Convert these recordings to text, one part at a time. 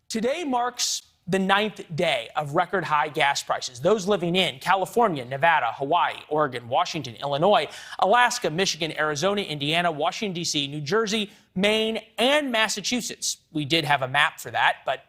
Today marks the 9th day of record high gas prices. Those living in California, Nevada, Hawaii, Oregon, Washington, Illinois, Alaska, Michigan, Arizona, Indiana, Washington, D.C., New Jersey, Maine, and Massachusetts. We did have a map for that, but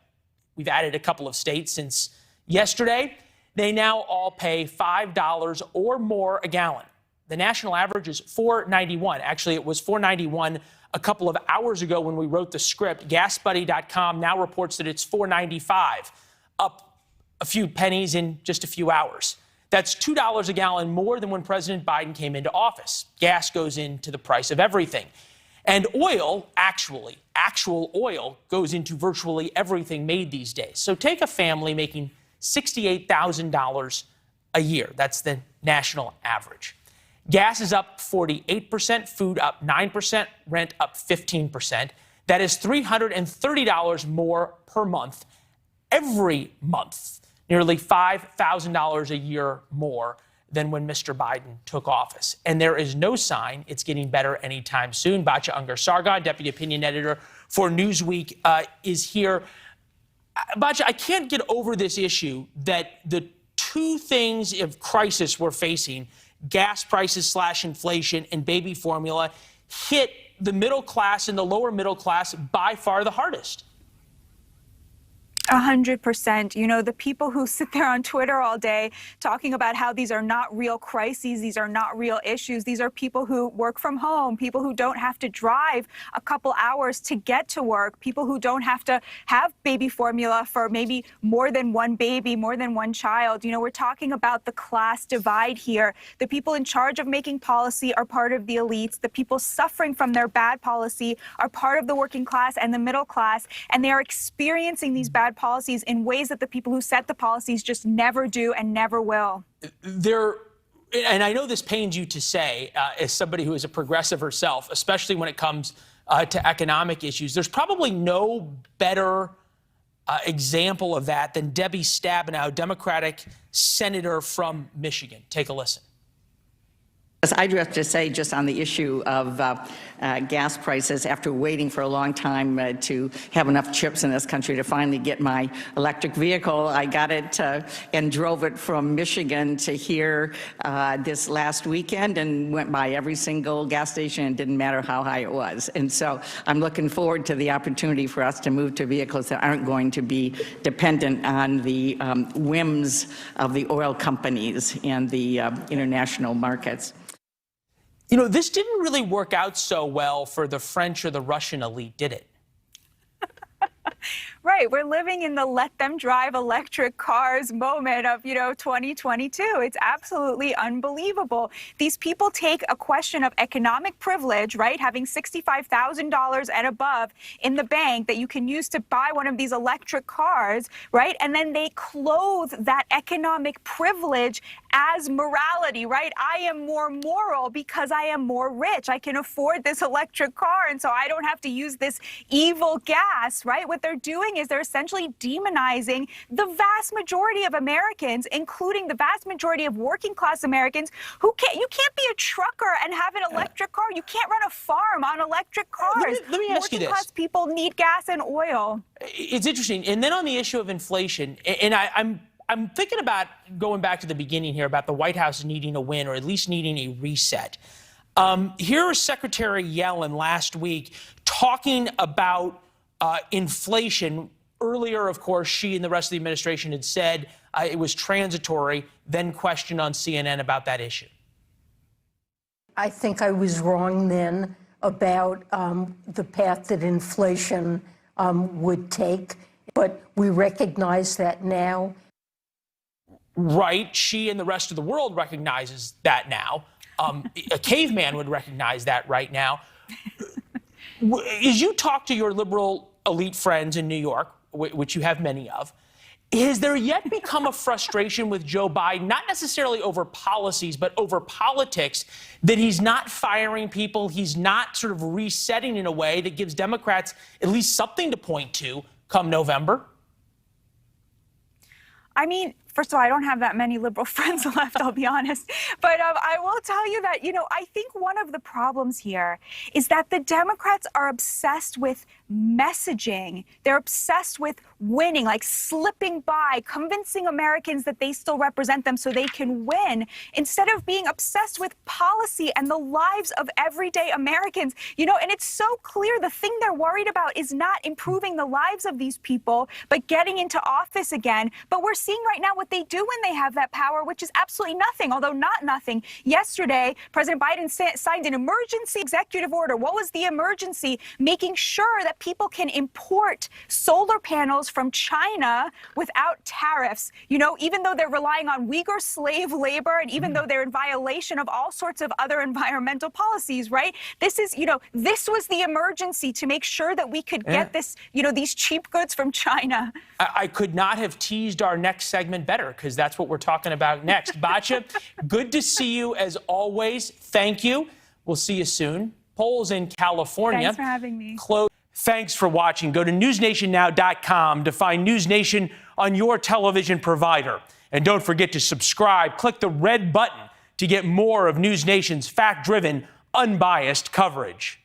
we've added a couple of states since yesterday. They now all pay $5 or more a gallon. The national average is $4.91. Actually, it was $4.91 a couple of hours ago when we wrote the script. GasBuddy.com now reports that it's $4.95, up a few pennies in just a few hours. That's $2 a gallon more than when President Biden came into office. Gas goes into the price of everything. And oil, actual oil, goes into virtually everything made these days. So take a family making $68,000 a year. That's the national average. Gas is up 48%, food up 9%, rent up 15%. That is $330 more per month every month, nearly $5,000 a year more than when Mr. Biden took office. And there is no sign it's getting better anytime soon. Batya Ungar-Sargon, deputy opinion editor for Newsweek, is here. Batya, I can't get over this issue that the two things of crisis we're facing, gas prices / inflation and baby formula, hit the middle class and the lower middle class by far the hardest. 100%. You know, the people who sit there on Twitter all day talking about how these are not real crises, these are not real issues. These are people who work from home, people who don't have to drive a couple hours to get to work, people who don't have to have baby formula for maybe more than one baby, more than one child. You know, we're talking about the class divide here. The people in charge of making policy are part of the elites. The people suffering from their bad policy are part of the working class and the middle class, and they are experiencing these bad policies in ways that the people who set the policies just never do and never will. And I know this pains you to say, as somebody who is a progressive herself, especially when it comes to economic issues, there's probably no better example of that than Debbie Stabenow, Democratic senator from Michigan. Take a listen. I do have to say, just on the issue of gas prices, after waiting for a long time to have enough chips in this country to finally get my electric vehicle, I got it and drove it from Michigan to here this last weekend and went by every single gas station. It didn't matter how high it was. And so I'm looking forward to the opportunity for us to move to vehicles that aren't going to be dependent on the whims of the oil companies and the international markets. You know, this didn't really work out so well for the French or the Russian elite, did it? Right. We're living in the let them drive electric cars moment of, 2022. It's absolutely unbelievable. These people take a question of economic privilege, right, having $65,000 and above in the bank that you can use to buy one of these electric cars, right, and then they clothe that economic privilege as morality, right? I am more moral because I am more rich. I can afford this electric car, and so I don't have to use this evil gas, right? What they're doing is they're essentially demonizing the vast majority of Americans, including the vast majority of working class Americans who you can't be a trucker and have an electric car. You can't run a farm on electric cars. Let me ask you this. Working class people need gas and oil. It's interesting. And then on the issue of inflation, and I'm thinking about going back to the beginning here about the White House needing a win or at least needing a reset. Here is Secretary Yellen last week talking about inflation. Earlier, of course, she and the rest of the administration had said it was transitory, then questioned on CNN about that issue. I think I was wrong then about the path that inflation would take, but we recognize that now. Right. She and the rest of the world recognizes that now. A caveman would recognize that right now. As you talk to your liberal elite friends in New York, which you have many of, has there yet become a frustration with Joe Biden, not necessarily over policies, but over politics, that he's not firing people, he's not sort of resetting in a way that gives Democrats at least something to point to come November? I mean, First of all, I don't have that many liberal friends left, I'll be honest. But I will tell you that, I think one of the problems here is that the Democrats are obsessed with messaging. They're obsessed with winning, like slipping by, convincing Americans that they still represent them so they can win, instead of being obsessed with policy and the lives of everyday Americans. And it's so clear the thing they're worried about is not improving the lives of these people, but getting into office again. But we're seeing right now what they do when they have that power, which is absolutely nothing, although not nothing. Yesterday, President Biden signed an emergency executive order. What was the emergency? Making sure that people can import solar panels from China without tariffs. Even though they're relying on Uyghur slave labor, and even though they're in violation of all sorts of other environmental policies, right? This was the emergency to make sure that we could get this, these cheap goods from China. I could not have teased our next segment better, because that's what we're talking about next. Batya, good to see you as always. Thank you. We'll see you soon. Polls in California. Thanks for having me. Thanks for watching. Go to newsnationnow.com to find News Nation on your television provider. And don't forget to subscribe. Click the red button to get more of News Nation's fact-driven, unbiased coverage.